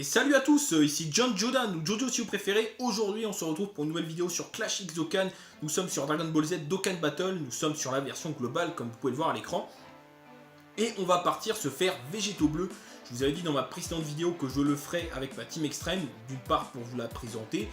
salut à tous, ici John Jodan ou Jojo si vous préférez. Aujourd'hui on se retrouve pour une nouvelle vidéo sur Clash X Dokkan. Nous sommes sur Dragon Ball Z Dokkan Battle, nous sommes sur la version globale comme vous pouvez le voir à l'écran. Et on va partir se faire Végéto Bleu. Je vous avais dit dans ma précédente vidéo que je le ferai avec ma team extrême, d'une part pour vous la présenter,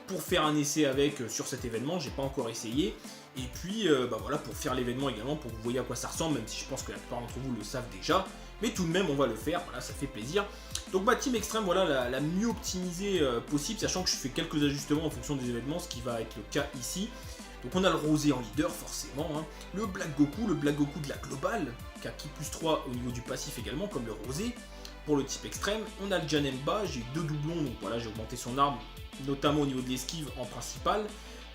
pour faire un essai avec sur cet événement, j'ai pas encore essayé. Et puis voilà, pour faire l'événement également, pour que vous voyez à quoi ça ressemble, même si je pense que la plupart d'entre vous le savent déjà. Mais tout de même on va le faire, voilà, ça fait plaisir. Donc ma team extrême, voilà, la mieux optimisée possible, sachant que je fais quelques ajustements en fonction des événements, ce qui va être le cas ici. Donc on a le rosé en leader forcément, hein. Le Black Goku de la globale, qui a ki plus 3 au niveau du passif également, comme le rosé, pour le type extrême. On a le Janemba, j'ai eu 2 doublons, donc voilà, j'ai augmenté son arme, notamment au niveau de l'esquive en principal.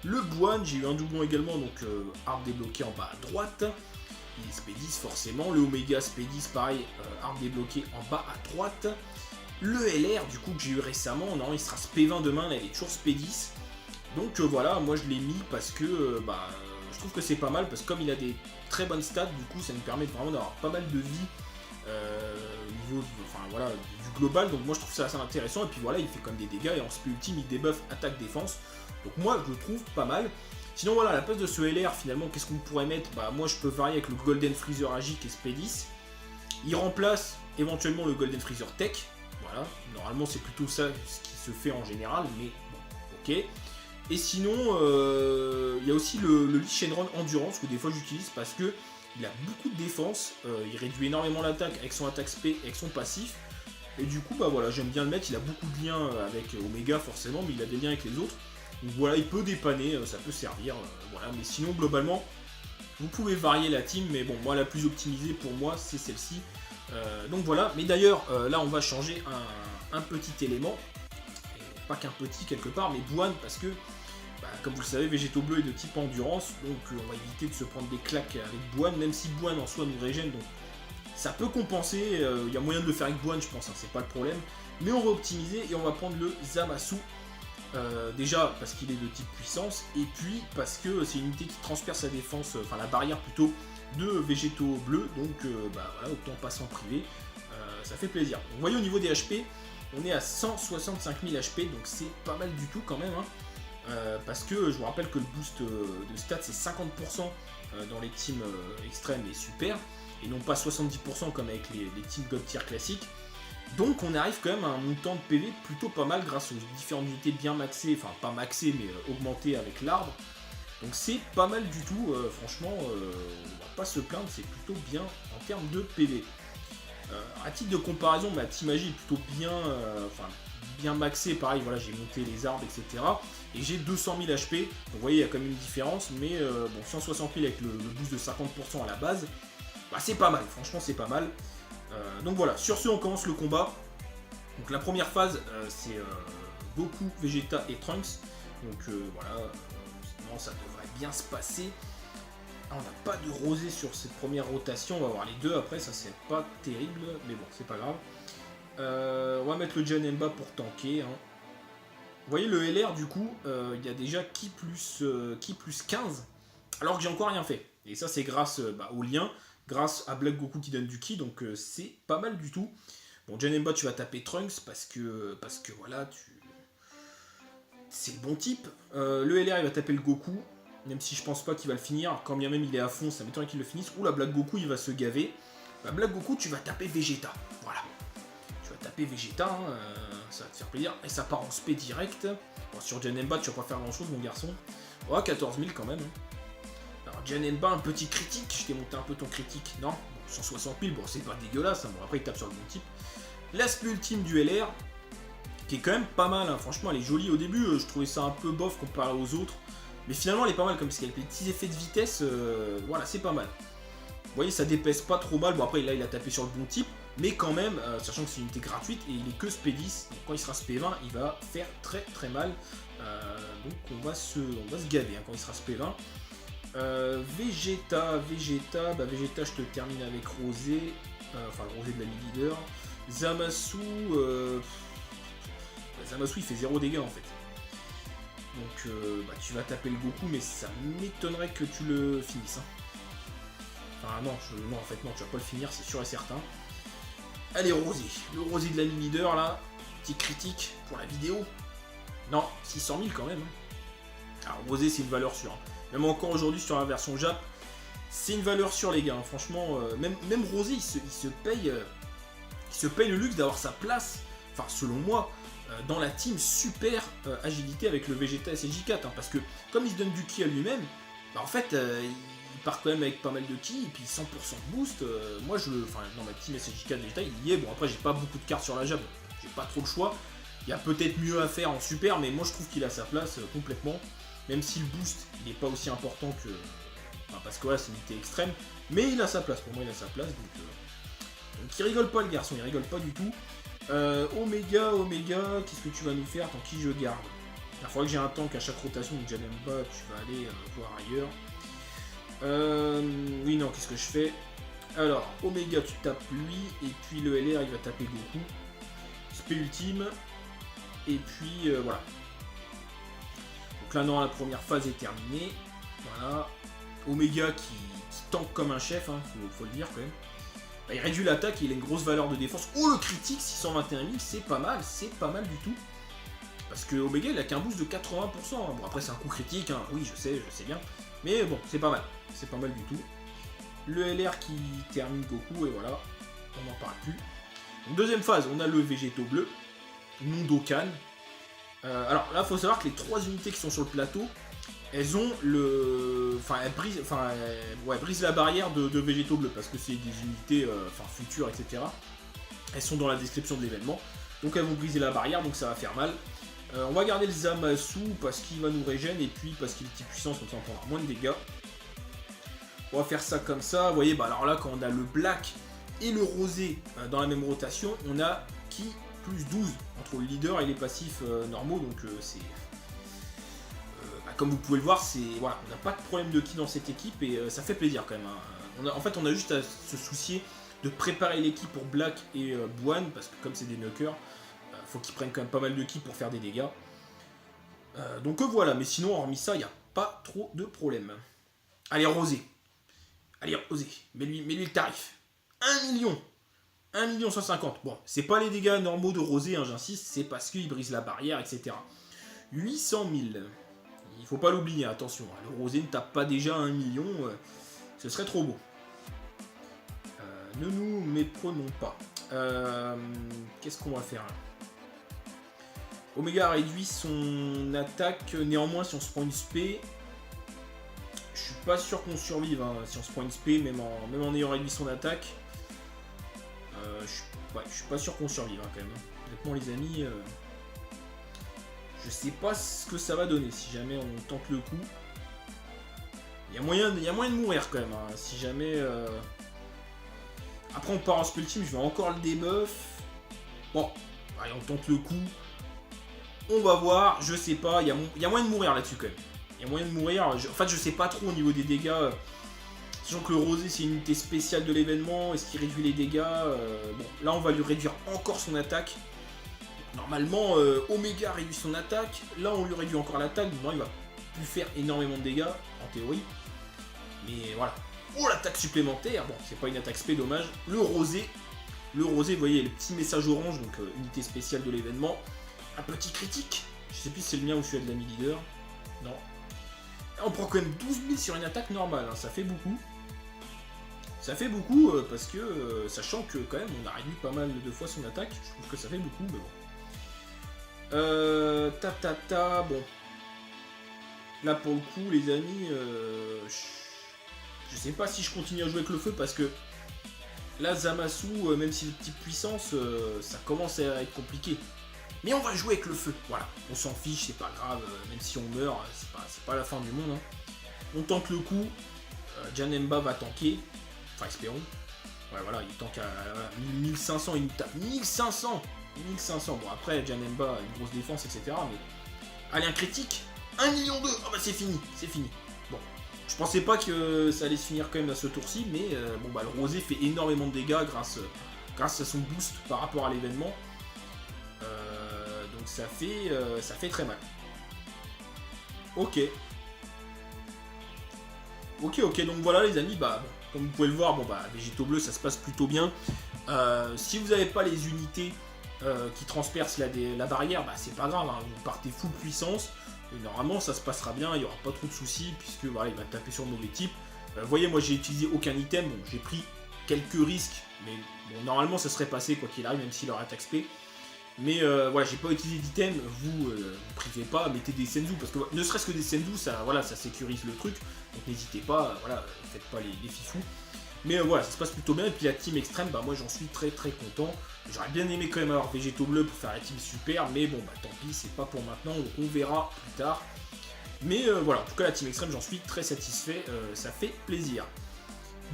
Le Buan, j'ai eu un doublon également, donc arme débloquée en bas à droite. Et Spédis forcément, le Omega Spédis pareil, arme débloquée en bas à droite. Le LR du coup que j'ai eu récemment, non, il sera SP20 demain, là il est toujours Spédis. Donc voilà, moi je l'ai mis parce que je trouve que c'est pas mal, parce que comme il a des très bonnes stats, du coup ça nous permet vraiment d'avoir pas mal de vie au niveau du global, donc moi je trouve ça assez intéressant. Et puis voilà, il fait comme des dégâts et en SP ultime il débuffe attaque-défense, donc moi je le trouve pas mal. Sinon voilà, à la place de ce LR finalement, qu'est-ce qu'on pourrait mettre? Moi je peux varier avec le Golden Freezer Agi qui est Spédis. Il remplace éventuellement le Golden Freezer Tech. Voilà, normalement c'est plutôt ça ce qui se fait en général, mais bon, ok. Et sinon, il y a aussi le Lee Shenron Endurance que des fois j'utilise parce que il a beaucoup de défense, il réduit énormément l'attaque avec son attaque spé, avec son passif. Et du coup, voilà, j'aime bien le mettre, il a beaucoup de liens avec Omega forcément, mais il a des liens avec les autres. Donc voilà, il peut dépanner, ça peut servir, voilà. Mais sinon, globalement, vous pouvez varier la team, mais bon, moi la plus optimisée pour moi, c'est celle-ci. Donc voilà, mais d'ailleurs, là on va changer un petit élément. Et pas qu'un petit quelque part, mais Buan, parce que, comme vous le savez, Végéto Bleu est de type endurance, donc on va éviter de se prendre des claques avec Buan, même si Buan en soi nous régène, donc ça peut compenser, il y a moyen de le faire avec Buan, je pense, hein, c'est pas le problème. Mais on va optimiser et on va prendre le Zamasu. Déjà parce qu'il est de type puissance, et puis parce que c'est une unité qui transperce sa défense, enfin la barrière plutôt, de Végéto Bleu, donc voilà, autant passer en privé, ça fait plaisir. Vous voyez au niveau des HP, on est à 165 000 HP, donc c'est pas mal du tout quand même, hein, parce que je vous rappelle que le boost de stats c'est 50% dans les teams extrêmes et super, et non pas 70% comme avec les teams God tier classiques. Donc on arrive quand même à un montant de PV plutôt pas mal grâce aux différentes unités bien maxées, enfin pas maxées mais augmentées avec l'arbre. Donc c'est pas mal du tout, franchement on va pas se plaindre, c'est plutôt bien en termes de PV. À titre de comparaison, ma team magie est plutôt bien maxée, pareil, voilà, j'ai monté les arbres, etc. Et j'ai 200 000 HP, donc vous voyez il y a quand même une différence, mais bon, 160 000 avec le boost de 50% à la base, c'est pas mal, franchement c'est pas mal. Donc voilà, sur ce on commence le combat. Donc la première phase c'est Goku, Vegeta et Trunks. Donc voilà, sinon ça devrait bien se passer. On n'a pas de rosé sur cette première rotation, on va voir les deux après, ça c'est pas terrible, mais bon c'est pas grave. On va mettre le Janemba pour tanker, hein. Vous voyez le LR du coup, il y a déjà ki plus 15, alors que j'ai encore rien fait. Et ça c'est grâce au lien, grâce à Black Goku qui donne du ki, donc c'est pas mal du tout. Bon, Janemba tu vas taper Trunks parce que voilà, c'est le bon type. Le LR il va taper le Goku, même si je pense pas qu'il va le finir, quand bien même il est à fond, ça m'étonnerait qu'il le finisse. Ou la Black Goku il va se gaver. Black Goku tu vas taper Vegeta, voilà. Tu vas taper Vegeta, hein, ça va te faire plaisir, et ça part en spé direct. Bon, sur Janemba tu vas pas faire grand chose mon garçon. Oh, 14 000 quand même. Alors Janemba, un petit critique, je t'ai monté un peu ton critique, non, bon, 160 000, bon c'est pas dégueulasse, hein. Bon après il tape sur le bon type. L'aspect ultime du LR, qui est quand même pas mal, hein. Franchement elle est jolie au début, je trouvais ça un peu bof comparé aux autres, mais finalement elle est pas mal comme ça, avec les petits effets de vitesse, voilà c'est pas mal. Vous voyez ça dépaisse pas trop mal, bon après là il a tapé sur le bon type, mais quand même, sachant que c'est une unité gratuite et il est que SP10, donc quand il sera SP20 il va faire très très mal, donc on va se gaver hein, quand il sera SP20. Vegeta, je te termine avec Rosé, enfin le Rosé de la leader. Zamasu, Zamasu il fait 0 dégâts en fait. Donc tu vas taper le Goku, mais ça m'étonnerait que tu le finisses. Hein. Enfin non, en fait non, tu vas pas le finir, c'est sûr et certain. Allez Rosé, le Rosé de la leader là, petit critique pour la vidéo. Non, 600 000 quand même. Alors Rosé c'est une valeur sûre. Même encore aujourd'hui sur la version Jap, c'est une valeur sûre les gars. Franchement, même Rosé il se paye le luxe d'avoir sa place, enfin selon moi, dans la team super agilité avec le Vegeta SJ4. Parce que comme il se donne du ki à lui-même, bah, en fait il part quand même avec pas mal de ki et puis 100% de boost. Moi dans ma team SJ4 Vegeta il y est. Bon après j'ai pas beaucoup de cartes sur la Jap, donc j'ai pas trop le choix. Il y a peut-être mieux à faire en super, mais moi je trouve qu'il a sa place complètement. Même si le boost il n'est pas aussi important que. Enfin, parce que là c'est une unité extrême, mais il a sa place, pour moi il a sa place. Donc il rigole pas le garçon, il rigole pas du tout. Oméga, qu'est-ce que tu vas nous faire? Tant qui je garde. Il faudra que j'ai un tank à chaque rotation, donc Janemba, tu vas aller voir ailleurs. Oui, non, qu'est-ce que je fais? Alors, Oméga, tu tapes lui, et puis le LR il va taper Goku. Spé ultime. Et puis voilà. Donc là non, la première phase est terminée. Voilà. Oméga qui tank comme un chef, hein, faut le dire quand même. Bah, il réduit l'attaque et il a une grosse valeur de défense. Oh le critique 621 000, c'est pas mal du tout. Parce que Oméga il a qu'un boost de 80%. Hein. Bon après c'est un coup critique, hein. Oui je sais bien. Mais bon, c'est pas mal du tout. Le LR qui termine Goku et voilà. On n'en parle plus. Donc, deuxième phase, on a le Végéto bleu. Non Dokkan. Alors là, il faut savoir que les 3 unités qui sont sur le plateau, elles ont le. Enfin, elles brisent la barrière de Végéto bleu parce que c'est des unités futures, etc. Elles sont dans la description de l'événement. Donc elles vont briser la barrière, donc ça va faire mal. On va garder le Zamasu parce qu'il va nous régénérer et puis parce qu'il est petite puissance, donc ça en prendra moins de dégâts. On va faire ça comme ça. Vous voyez, bah alors là, quand on a le Black et le Rosé dans la même rotation, on a qui plus 12 entre le leader et les passifs normaux, donc c'est... comme vous pouvez le voir, voilà, on n'a pas de problème de ki dans cette équipe et ça fait plaisir quand même. Hein. En fait, on a juste à se soucier de préparer l'équipe pour Black et Buan, parce que comme c'est des knockers, faut qu'ils prennent quand même pas mal de ki pour faire des dégâts. Donc voilà, mais sinon, hormis ça, il n'y a pas trop de problème. Allez, Rosé. Allez, Rosé, mets-lui le tarif. 1 million 1 150 000. Bon, c'est pas les dégâts normaux de Rosé, hein, j'insiste, c'est parce qu'il brise la barrière, etc. 800 000. Il faut pas l'oublier, attention. Le Rosé ne tape pas déjà 1 million, ce serait trop beau. Ne nous méprenons pas. Qu'est-ce qu'on va faire là? Oméga réduit son attaque, néanmoins si on se prend une spé, je suis pas sûr qu'on survive hein, si on se prend une spé, même en ayant réduit son attaque. Je suis pas sûr qu'on survive hein, quand même. Honnêtement les amis, je sais pas ce que ça va donner si jamais on tente le coup. Il y a moyen de mourir quand même, hein, si jamais... Après on part en spell team, je vais encore le debuff. Bon, allez on tente le coup. On va voir, je sais pas, il y a moyen de mourir là-dessus quand même. Il y a moyen de mourir, en fait je sais pas trop au niveau des dégâts. Sachant que le Rosé c'est une unité spéciale de l'événement, est-ce qu'il réduit les dégâts? Bon, là on va lui réduire encore son attaque. Normalement, Oméga réduit son attaque, là on lui réduit encore l'attaque, donc il va plus faire énormément de dégâts, en théorie. Mais voilà. Oh l'attaque supplémentaire, bon c'est pas une attaque spé, dommage. Le Rosé, vous voyez le petit message orange, donc unité spéciale de l'événement. Un petit critique, je sais plus si c'est le mien ou celui de l'ami leader. Non. On prend quand même 12 000 sur une attaque normale, hein. Ça fait beaucoup. Ça fait beaucoup parce que, sachant que quand même on a réduit pas mal de fois son attaque, je trouve que ça fait beaucoup, mais bon. Bon. Là pour le coup les amis, je sais pas si je continue à jouer avec le feu parce que là Zamasu, même s'il est de petite puissance, ça commence à être compliqué. Mais on va jouer avec le feu, voilà, on s'en fiche, c'est pas grave, même si on meurt, c'est pas la fin du monde. Hein. On tente le coup, Janemba va tanker, enfin espérons. Ouais voilà, il tank à 1500, il nous tape 1500. Bon après Janemba a une grosse défense, etc. Mais allez un critique, 1 million 2, oh bah c'est fini. Bon, je pensais pas que ça allait se finir quand même à ce tour-ci, mais bon bah le Rosé fait énormément de dégâts grâce à son boost par rapport à l'événement. Donc ça fait très mal. Ok, donc voilà les amis, bah comme vous pouvez le voir, bon bah Végéto bleu ça se passe plutôt bien. Si vous n'avez pas les unités qui transperce la barrière, bah c'est pas grave, hein, vous partez full puissance, et normalement ça se passera bien, il n'y aura pas trop de soucis, puisque voilà, il va taper sur le mauvais type. Vous voyez, moi j'ai utilisé aucun item, bon j'ai pris quelques risques, mais bon, normalement ça serait passé quoi qu'il arrive, même s'il aurait attaque spé. Mais voilà, j'ai pas utilisé d'item, vous privez pas, mettez des senzu, parce que ne serait-ce que des senzu, ça, voilà, ça sécurise le truc, donc n'hésitez pas, voilà, faites pas les fifous. Mais voilà, ça se passe plutôt bien, et puis la team extrême, bah moi j'en suis très content. J'aurais bien aimé quand même avoir Végéto Bleu pour faire la team super, mais bon bah tant pis, c'est pas pour maintenant, on verra plus tard. Mais voilà, en tout cas la team extrême, j'en suis très satisfait, ça fait plaisir.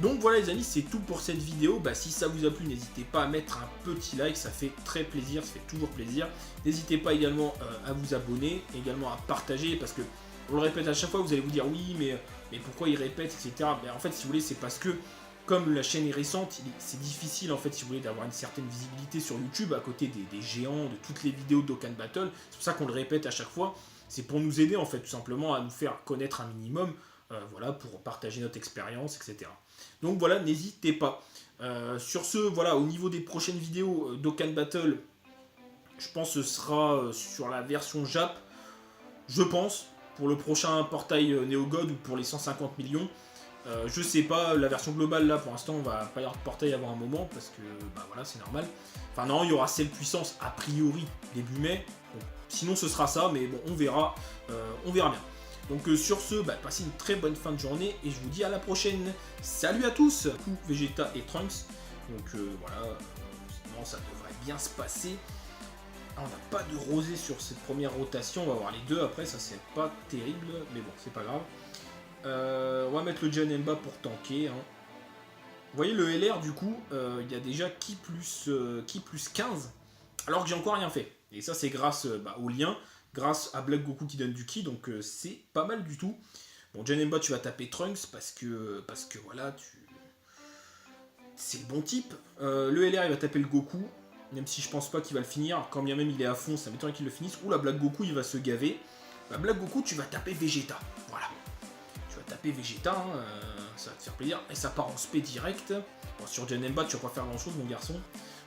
Donc voilà les amis, c'est tout pour cette vidéo. Bah, si ça vous a plu, n'hésitez pas à mettre un petit like, ça fait très plaisir, ça fait toujours plaisir. N'hésitez pas également à vous abonner, également à partager, parce que on le répète à chaque fois, vous allez vous dire oui, mais pourquoi il répète, etc. Mais en fait, si vous voulez, c'est parce que comme la chaîne est récente, c'est difficile en fait, si vous voulez, d'avoir une certaine visibilité sur YouTube à côté des géants, de toutes les vidéos d'Okkan Battle. C'est pour ça qu'on le répète à chaque fois. C'est pour nous aider en fait, tout simplement, à nous faire connaître un minimum, voilà, pour partager notre expérience, etc. Donc voilà, n'hésitez pas. Sur ce, voilà, au niveau des prochaines vidéos d'Okkan Battle, je pense que ce sera sur la version Jap, je pense, pour le prochain portail NeoGod ou pour les 150 millions. Je sais pas, la version globale là pour l'instant on va pas y avoir de portail avant un moment parce que bah voilà c'est normal. Enfin non, il y aura celle puissance a priori début mai. Bon, sinon ce sera ça, mais bon on verra bien. Donc sur ce, bah, passez une très bonne fin de journée et je vous dis à la prochaine. Salut à tous, coup Vegeta et Trunks. Donc voilà, sinon ça devrait bien se passer. Ah, on n'a pas de rosé sur cette première rotation, on va voir les deux après, ça c'est pas terrible, mais bon c'est pas grave. On va mettre le Janemba pour tanker. Hein. Vous voyez le LR du coup, il y a déjà qui plus 15, alors que j'ai encore rien fait. Et ça c'est grâce au lien, grâce à Black Goku qui donne du ki, donc c'est pas mal du tout. Bon Janemba tu vas taper Trunks parce que voilà, c'est le bon type. Le LR il va taper le Goku, même si je pense pas qu'il va le finir, quand bien même il est à fond, ça m'étonnerait qu'il le finisse. Ou la Black Goku il va se gaver. Bah, Black Goku tu vas taper Vegeta, voilà. Taper Vegeta, hein, ça va te faire plaisir. Et ça part en spé direct. Bon, sur Janemba, tu vas pas faire grand chose, mon garçon.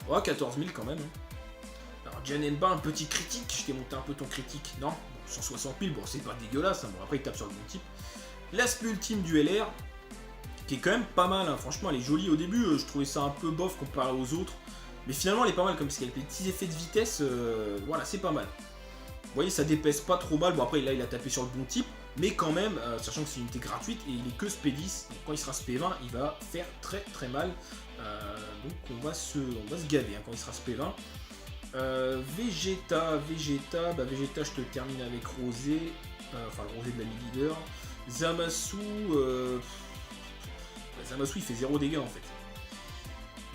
Oh, 14 000 quand même. Alors, Janemba, un petit critique. Je t'ai monté un peu ton critique. Non, bon, 160 000, bon, c'est pas dégueulasse. Hein. Bon, après, il tape sur le bon type. L'aspect ultime du LR, qui est quand même pas mal. Hein. Franchement, elle est jolie. Au début, je trouvais ça un peu bof comparé aux autres. Mais finalement, elle est pas mal, comme parce qu'avec les petits effets de vitesse, voilà, c'est pas mal. Vous voyez, ça dépaisse pas trop mal. Bon, après, là, il a tapé sur le bon type. Mais quand même, sachant que c'est une unité gratuite et il est que SP10, donc quand il sera SP20, il va faire très mal. Donc on va se gaver hein, quand il sera SP20. Vegeta, Vegeta, je te termine avec Rosé, enfin le Rosé de la leader. Zamasu, Zamasu il fait 0 dégâts en fait.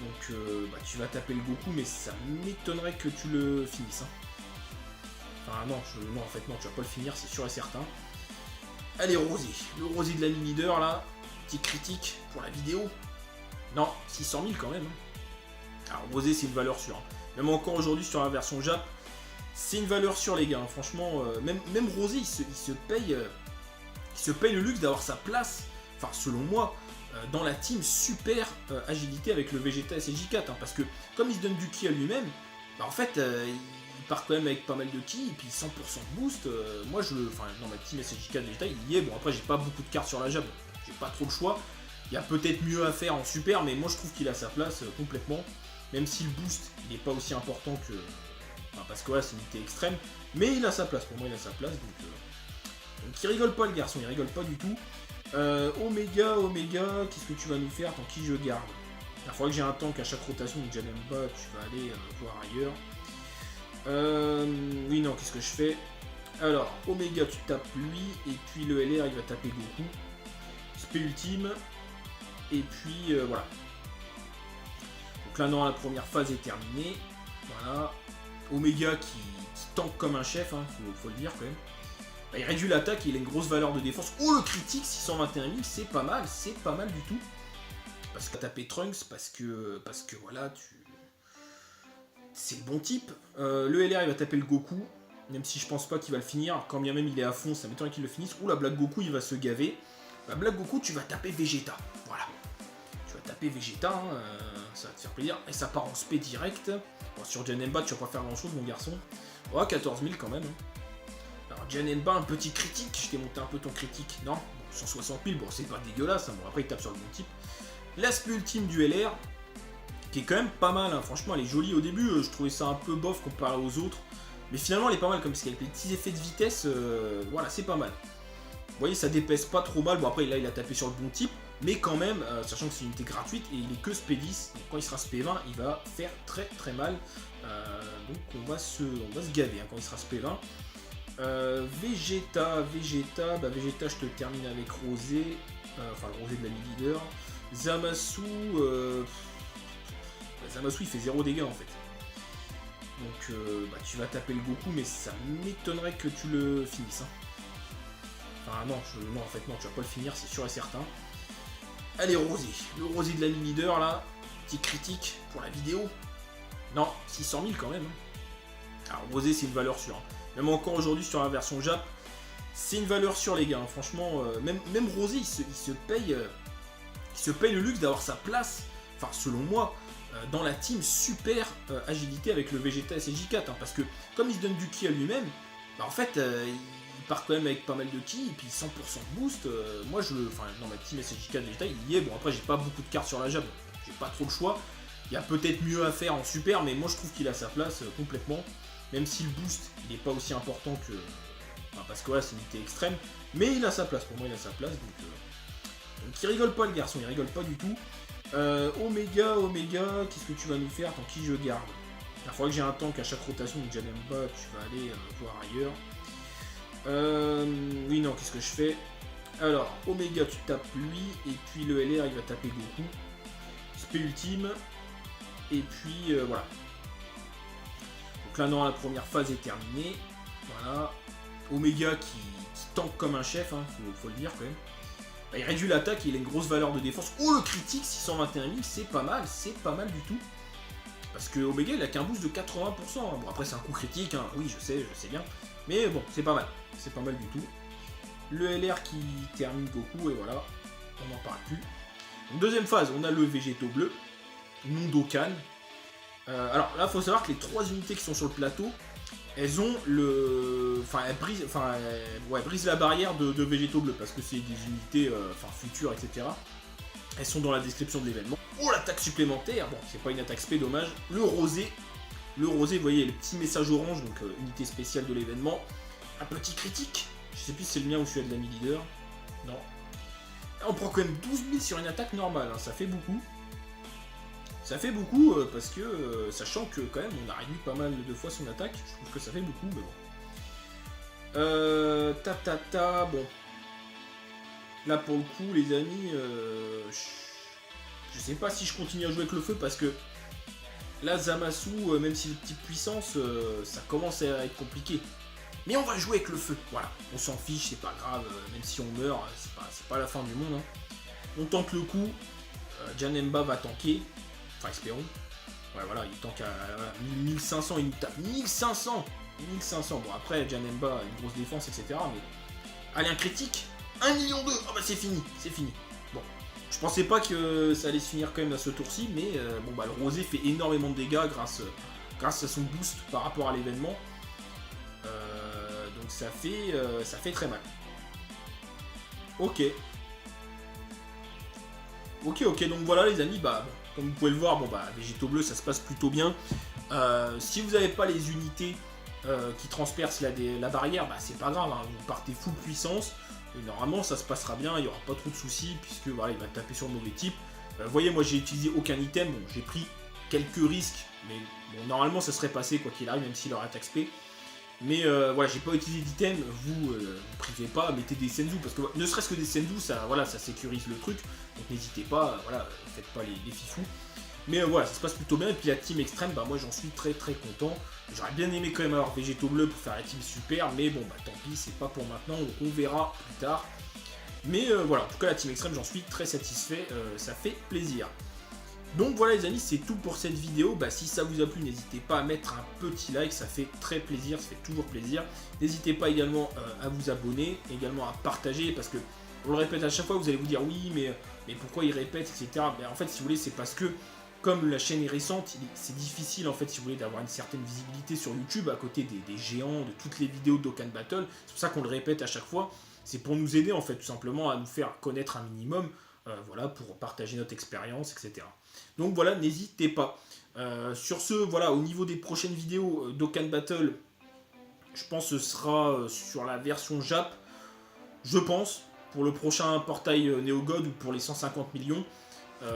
Donc tu vas taper le Goku, mais ça m'étonnerait que tu le finisses. Hein. Enfin non, non en fait non, tu vas pas le finir, c'est sûr et certain. Allez Rosé, le Rosé de la ligne leader là, petit critique pour la vidéo. Non, 600 000 quand même. Alors Rosé c'est une valeur sûre. Même encore aujourd'hui sur la version Jap, c'est une valeur sûre les gars. Franchement, même Rosé il se paye le luxe d'avoir sa place, enfin selon moi, dans la team super agilité avec le Vegeta SJ4. Hein, parce que comme il se donne du ki à lui-même, bah, en fait il part quand même avec pas mal de ki et puis 100% de boost. Moi dans ma team SJ4 Vegeta il y est. Bon après j'ai pas beaucoup de cartes sur la Jap, j'ai pas trop le choix. Il y a peut-être mieux à faire en super, mais moi je trouve qu'il a sa place complètement. Même si le boost il n'est pas aussi important que. Enfin, parce que voilà, c'est une unité extrême, mais il a sa place, pour moi il a sa place. Donc il rigole pas le garçon, il rigole pas du tout. Oméga, qu'est-ce que tu vas nous faire tant qui je garde? Il faudra que j'ai un tank à chaque rotation, donc déjà même pas, tu vas aller voir ailleurs. Oui, non, qu'est-ce que je fais? Alors, Oméga, tu tapes lui, et puis le LR, il va taper Goku. Spé ultime, et puis voilà. Donc là, non, la première phase est terminée. Voilà. Oméga qui tank comme un chef, hein, faut le dire quand même. Bah, il réduit l'attaque, il a une grosse valeur de défense. Oh, le critique, 621 000, c'est pas mal du tout. Parce que taper Trunks, parce que voilà, c'est le bon type. Le LR, il va taper le Goku, même si je pense pas qu'il va le finir. Quand bien même il est à fond, ça m'étonnerait qu'il le finisse. Ou la Black Goku, il va se gaver. Bah, Black Goku, tu vas taper Vegeta. Voilà. Tu vas va taper Vegeta, hein, ça va te faire plaisir. Et ça part en spé direct. Bon, sur Janemba, tu vas pas faire grand chose, mon garçon. Oh, 14 000 quand même. Alors, Janemba, un petit critique. Je t'ai monté un peu ton critique. Non, bon, 160 000, bon, c'est pas dégueulasse. Hein. Bon, après, il tape sur le bon type. L'aspect ultime du LR, qui est quand même pas mal. Hein. Franchement, elle est jolie. Au début, je trouvais ça un peu bof comparé aux autres. Mais finalement, elle est pas mal, comme ça, avec les petits effets de vitesse. Voilà, c'est pas mal. Vous voyez, ça dépaisse pas trop mal. Bon, après, là, il a tapé sur le bon type. Mais quand même, sachant que c'est une unité gratuite et il est que SP10, donc quand il sera SP20, il va faire très très mal. Donc on va se gaver hein, quand il sera SP20. Vegeta, Vegeta, je te termine avec Rosé, enfin le Rosé de la leader. Zamasu, Zamasu il fait 0 dégâts en fait. Donc tu vas taper le Goku, mais ça m'étonnerait que tu le finisses. Hein. Enfin non, non en fait non, tu vas pas le finir, c'est sûr et certain. Allez, Rosé, le Rosé de la leader là, petit critique pour la vidéo. Non, 600 000 quand même. Alors, Rosé, c'est une valeur sûre. Même encore aujourd'hui sur la version Jap, c'est une valeur sûre, les gars. Franchement, même Rosé, il se paye le luxe d'avoir sa place, enfin, selon moi, dans la team super agilité avec le Vegeta SJ4. Hein, parce que, comme il se donne du ki à lui-même, bah, en fait, il part quand même avec pas mal de ki, et puis 100% de boost. Moi, dans ma team SJ4 Vegeta, il y est. Bon, après, j'ai pas beaucoup de cartes sur la Jap, donc j'ai pas trop le choix. Il y a peut-être mieux à faire en super, mais moi je trouve qu'il a sa place complètement. Même si le boost, il n'est pas aussi important que... Enfin, parce que voilà, c'est une unité extrême. Mais il a sa place, pour moi il a sa place. Donc il rigole pas le garçon, il rigole pas du tout. Omega, qu'est-ce que tu vas nous faire? Tant qui je garde? Il faudra que j'ai un tank à chaque rotation, donc Janemba, tu vas aller voir ailleurs. Oui, non, qu'est-ce que je fais? Alors, Omega, tu tapes lui, et puis le LR, il va taper Goku. Spé ultime. Et puis voilà. Donc là, non, la première phase est terminée. Voilà. Omega qui tank comme un chef, hein, faut le dire quand même. Bah, il réduit l'attaque, il a une grosse valeur de défense. Oh, le critique, 621 000, c'est pas mal du tout. Parce que Omega, il a qu'un boost de 80%. Hein. Bon, après, c'est un coup critique, hein. Oui, je sais bien. Mais bon, c'est pas mal du tout. Le LR qui termine Goku, et voilà. On n'en parle plus. Donc, deuxième phase, on a le Végéto bleu. Non Dokkan. Alors là, il faut savoir que les 3 unités qui sont sur le plateau, elles ont le... Enfin, elles brisent la barrière de Végéto bleu, parce que c'est des unités futures, etc. Elles sont dans la description de l'événement. Oh, l'attaque supplémentaire. Bon, c'est pas une attaque spé, dommage. Le rosé, vous voyez, le petit message orange, donc unité spéciale de l'événement. Un petit critique. Je sais plus si c'est le mien ou celui de l'ami leader. Non. On prend quand même 12 000 sur une attaque normale, hein, ça fait beaucoup. Ça fait beaucoup parce que, sachant que quand même on a réduit pas mal de fois son attaque, je trouve que ça fait beaucoup, mais bon. Bon. Là pour le coup les amis, je sais pas si je continue à jouer avec le feu parce que là Zamasu, même s'il est de petite puissance, ça commence à être compliqué. Mais on va jouer avec le feu, voilà, on s'en fiche, c'est pas grave, même si on meurt, c'est pas la fin du monde. Hein. On tente le coup, Janemba va tanker. Enfin, espérons. Ouais, voilà, il tank à 1500, il nous tape 1500. Bon, après, Janemba a une grosse défense, etc. Mais, allez, un critique. 1,2 million. Oh, bah, c'est fini. Bon, je pensais pas que ça allait se finir quand même à ce tour-ci, mais bon, bah, le rosé fait énormément de dégâts grâce à son boost par rapport à l'événement. Donc, ça fait très mal. Ok, donc voilà, les amis, bah, bon. Comme vous pouvez le voir, bon bah Végéto bleu ça se passe plutôt bien. Si vous n'avez pas les unités qui transpercent la barrière, bah c'est pas grave, hein, vous partez full puissance. Et normalement ça se passera bien, il n'y aura pas trop de soucis puisque voilà, il va taper sur le mauvais type. Vous voyez, moi j'ai utilisé aucun item, bon, j'ai pris quelques risques, mais bon, normalement ça serait passé quoi qu'il arrive, même s'il aurait attaque spé. Mais voilà, j'ai pas utilisé d'item, vous privez pas, mettez des senzu, parce que ne serait-ce que des senzu, ça sécurise le truc, donc n'hésitez pas, voilà, faites pas les fifous. Mais voilà, ça se passe plutôt bien, et puis la team extrême, bah moi j'en suis très très content. J'aurais bien aimé quand même avoir Végéto bleu pour faire la team super, mais bon bah tant pis, c'est pas pour maintenant, on verra plus tard. Mais voilà, en tout cas la team extrême, j'en suis très satisfait, ça fait plaisir. Donc voilà les amis, c'est tout pour cette vidéo. Bah, si ça vous a plu, n'hésitez pas à mettre un petit like, ça fait très plaisir, ça fait toujours plaisir. N'hésitez pas également à vous abonner, également à partager, parce que, on le répète à chaque fois, vous allez vous dire oui, mais mais pourquoi ils répètent, etc. Ben, en fait, si vous voulez, c'est parce que comme la chaîne est récente, c'est difficile en fait, si vous voulez, d'avoir une certaine visibilité sur YouTube à côté des géants, de toutes les vidéos de Dokkan Battle. C'est pour ça qu'on le répète à chaque fois. C'est pour nous aider en fait, tout simplement, à nous faire connaître un minimum, voilà, pour partager notre expérience, etc. Donc voilà, n'hésitez pas. Sur ce, voilà, au niveau des prochaines vidéos Dokkan Battle, je pense que ce sera sur la version Jap, je pense, pour le prochain portail NeoGod ou pour les 150 millions.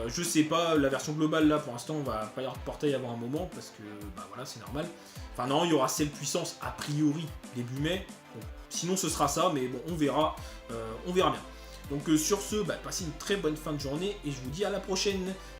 Je sais pas, la version globale là pour l'instant on va pas y avoir de portail avant un moment parce que bah voilà c'est normal. Enfin non, il y aura celle puissance a priori début mai. Bon, sinon ce sera ça, mais bon on verra bien. Donc sur ce, bah, passez une très bonne fin de journée et je vous dis à la prochaine.